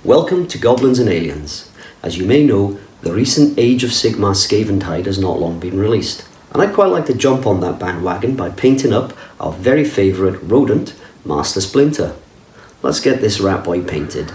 Welcome to Goblins and Aliens. As you may know, the recent Age of Sigmar Skaven tide has not long been released, and I'd quite like to jump on that bandwagon by painting up our very favourite rodent, Maste Splinter. Let's get this rat boy painted.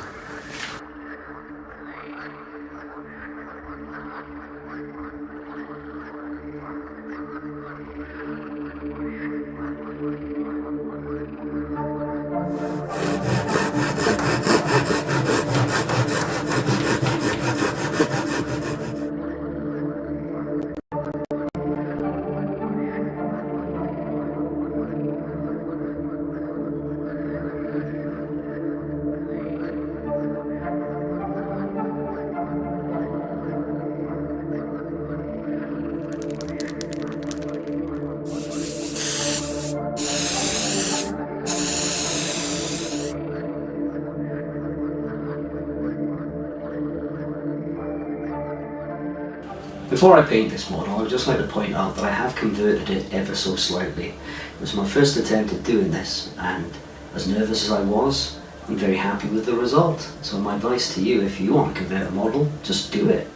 Before I paint this model, I would just like to point out that I have converted it ever so slightly. It was my first attempt at doing this, and as nervous as I was, I'm very happy with the result. So my advice to you, if you want to convert a model, just do it.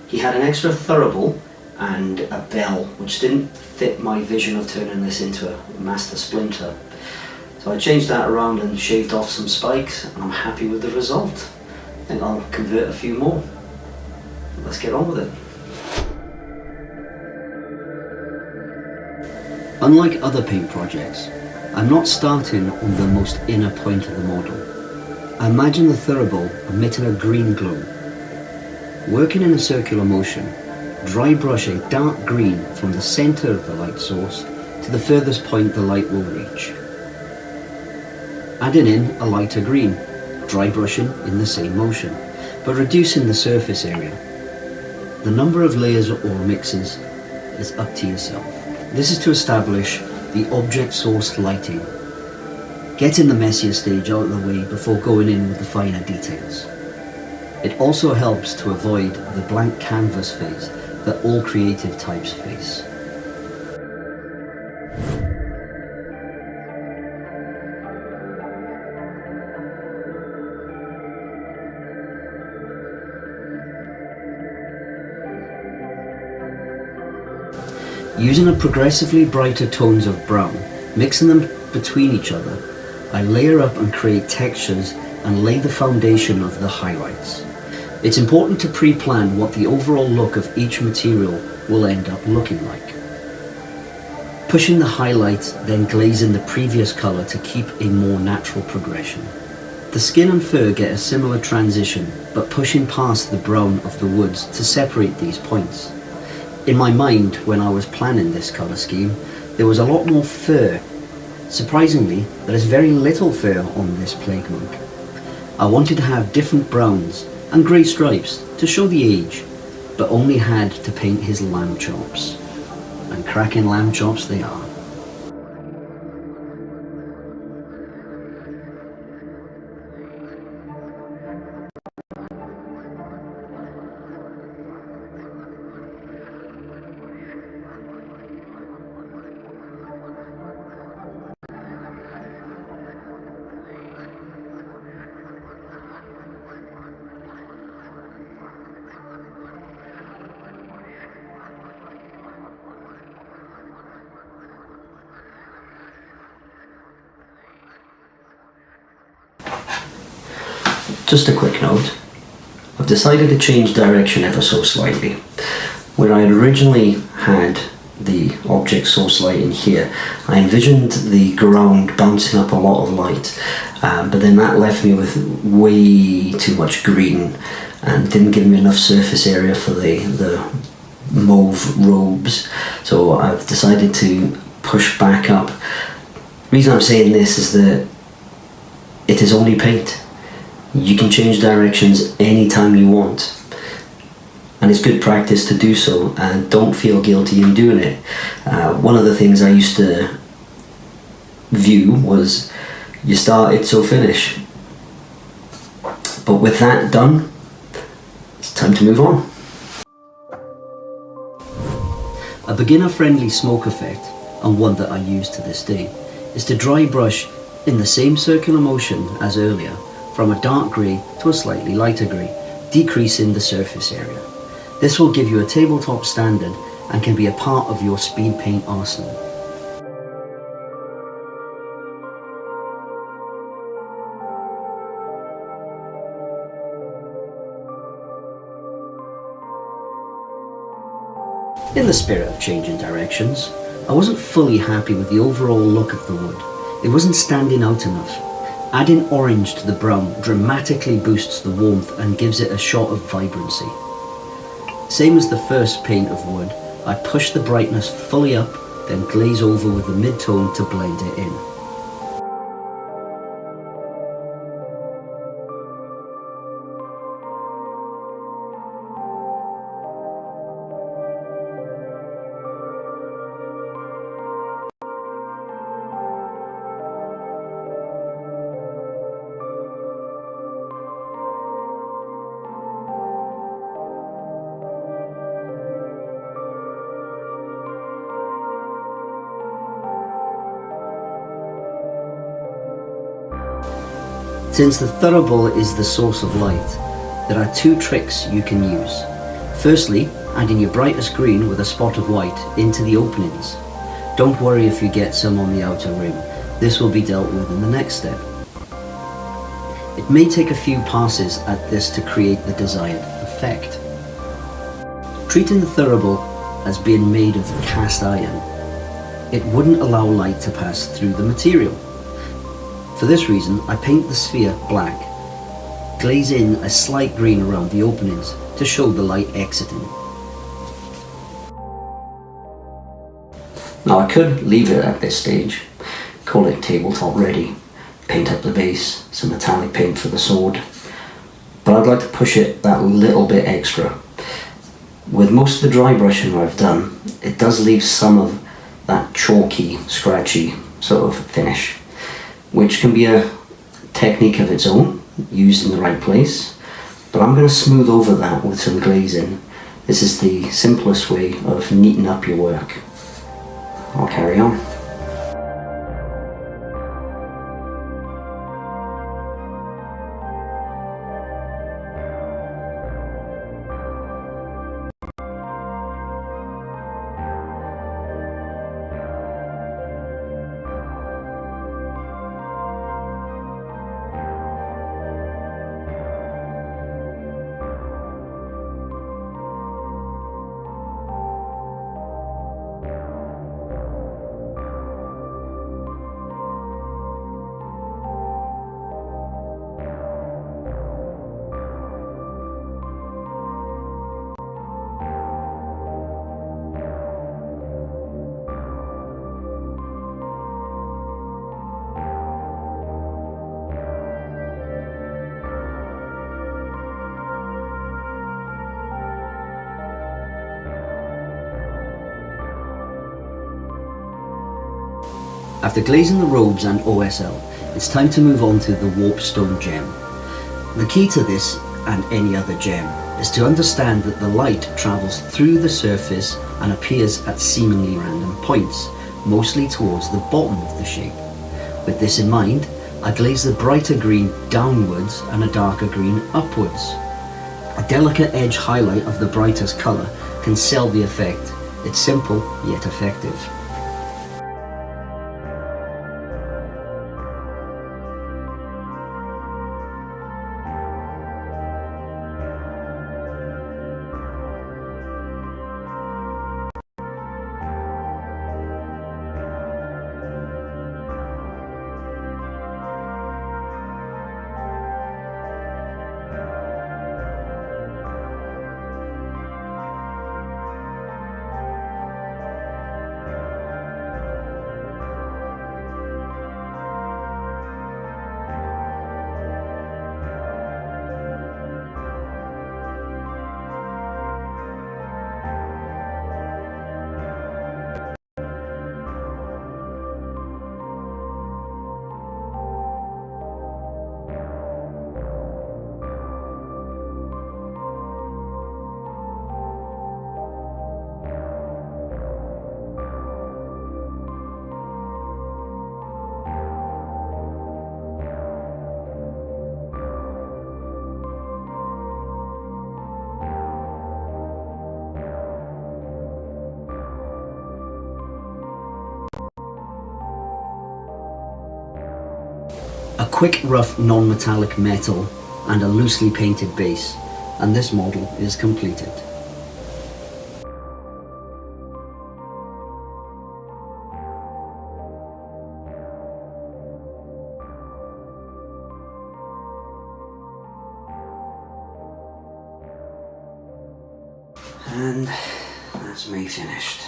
He had an extra Thurible and a bell, which didn't fit my vision of turning this into a Maste Splinter. So I changed that around and shaved off some spikes, and I'm happy with the result. I think I'll convert a few more. Let's get on with it. Unlike other paint projects, I'm not starting on the most inner point of the model. I imagine the Thurible emitting a green glow. Working in a circular motion, dry brush a dark green from the centre of the light source to the furthest point the light will reach. Adding in a lighter green, dry brushing in the same motion, but reducing the surface area. The number of layers or mixes is up to yourself. This is to establish the object sourced lighting, getting the messier stage out of the way before going in with the finer details. It also helps to avoid the blank canvas phase that all creative types face. Using a progressively brighter tones of brown, mixing them between each other, I layer up and create textures and lay the foundation of the highlights. It's important to pre-plan what the overall look of each material will end up looking like. Pushing the highlights, then glazing the previous colour to keep a more natural progression. The skin and fur get a similar transition, but pushing past the brown of the woods to separate these points. In my mind, when I was planning this colour scheme, there was a lot more fur. Surprisingly, there is very little fur on this Plague Monk. I wanted to have different browns and grey stripes to show the age, but only had to paint his lamb chops. And cracking lamb chops they are. Just a quick note, I've decided to change direction ever so slightly. Where I had originally had the object source light in here, I envisioned the ground bouncing up a lot of light, but then that left me with way too much green and didn't give me enough surface area for the mauve robes. So I've decided to push back up. The reason I'm saying this is that it is only paint. You can change directions anytime you want, and it's good practice to do so, and don't feel guilty in doing it. One of the things I used to view was you start it so finish, but with that done, it's time to move on. A beginner friendly smoke effect, and one that I use to this day, is to dry brush in the same circular motion as earlier from a dark grey to a slightly lighter grey, decreasing the surface area. This will give you a tabletop standard and can be a part of your speed paint arsenal. In the spirit of changing directions, I wasn't fully happy with the overall look of the wood. It wasn't standing out enough. Adding orange to the brown dramatically boosts the warmth and gives it a shot of vibrancy. Same as the first paint of wood, I push the brightness fully up, then glaze over with the mid-tone to blend it in. Since the Thurible is the source of light, there are two tricks you can use. Firstly, adding your brightest green with a spot of white into the openings. Don't worry if you get some on the outer rim, this will be dealt with in the next step. It may take a few passes at this to create the desired effect. Treating the Thurible as being made of cast iron, it wouldn't allow light to pass through the material. For this reason, I paint the sphere black, glaze in a slight green around the openings to show the light exiting. Now I could leave it at this stage, call it tabletop ready, paint up the base, some metallic paint for the sword, but I'd like to push it that little bit extra. With most of the dry brushing I've done, it does leave some of that chalky, scratchy sort of finish, which can be a technique of its own, used in the right place, but I'm going to smooth over that with some glazing. This is the simplest way of neatening up your work. I'll carry on. After glazing the robes and OSL, it's time to move on to the Warpstone gem. The key to this, and any other gem, is to understand that the light travels through the surface and appears at seemingly random points, mostly towards the bottom of the shape. With this in mind, I glaze the brighter green downwards and a darker green upwards. A delicate edge highlight of the brightest colour can sell the effect. It's simple yet effective. quick rough non-metallic metal and a loosely painted base, and this model is completed. And that's me finished.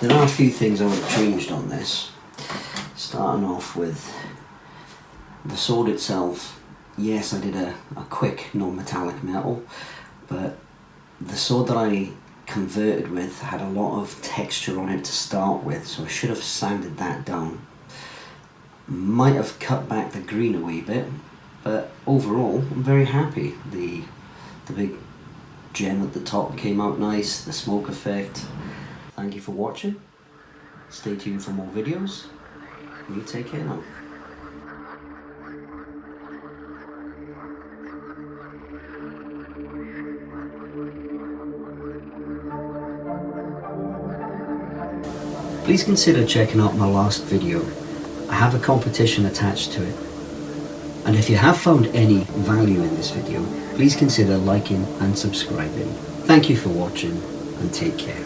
There are a few things I would have changed on this. Starting off with the sword itself. Yes, I did a quick non-metallic metal, but the sword that I converted with had a lot of texture on it to start with, so I should have sanded that down. Might have cut back the green a wee bit, but overall I'm very happy. The big gem at the top came out nice, the smoke effect. Thank you for watching. Stay tuned for more videos. You take care now. Please consider checking out my last video. I have a competition attached to it. And if you have found any value in this video, please consider liking and subscribing. Thank you for watching, and take care.